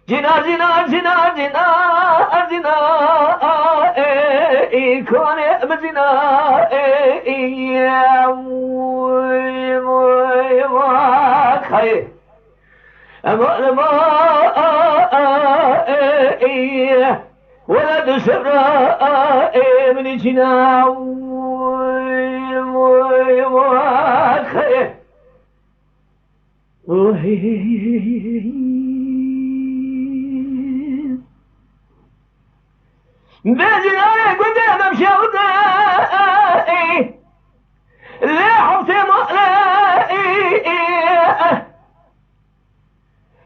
جنا جنا جنا جنا جنا كون بجنا يا خير أما ولد سراء من جنا خير بجناري قدام مشوطة لا حوتي مقلائي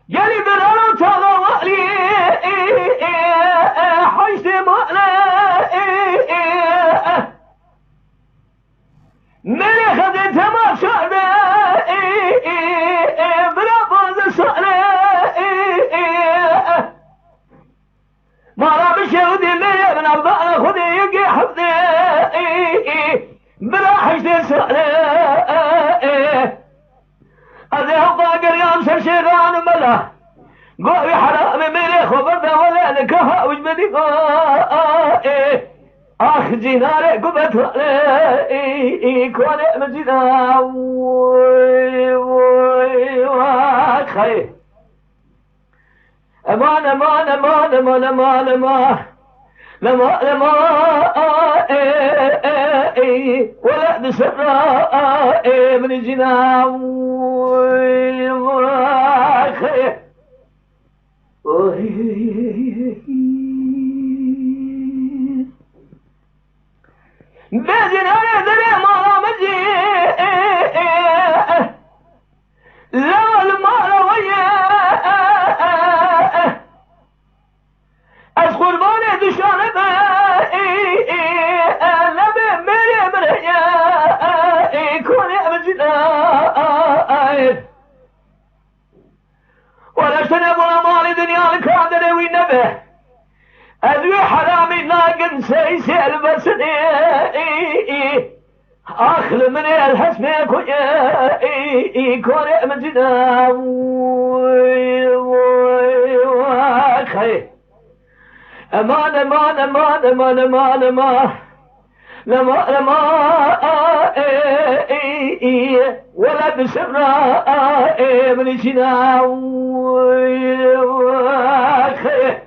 جالي برارو تغوالي حوتي مقلائي ملي خذت ما شعبي بلا فوز صعلي ما راب الشهودي اللي من أرضاء خذي يقي حفظي بلا حجتي سعلي أذيه طاقر يامسر شيغان ملا قوي حرام ملي خبرده ولا لكها وجبدي أخ جناري قبت علي كوني مجدا خير أمان أمان أمان أمان أمان أمان لما لما ولا بسرى من جنا خير بجنا يدري ما مجي لا المال ويا أذكر باني دشان نبي مري مريا كوني بجنا ولا شنبنا مال دنيا الكادر وينبه أذوي حرامي ناقن سيسي البسني أخل من الحسن كوني مجنا خير أمان أمان أمان أمان أمان أمان لما لما ولا بسرى من جنا خير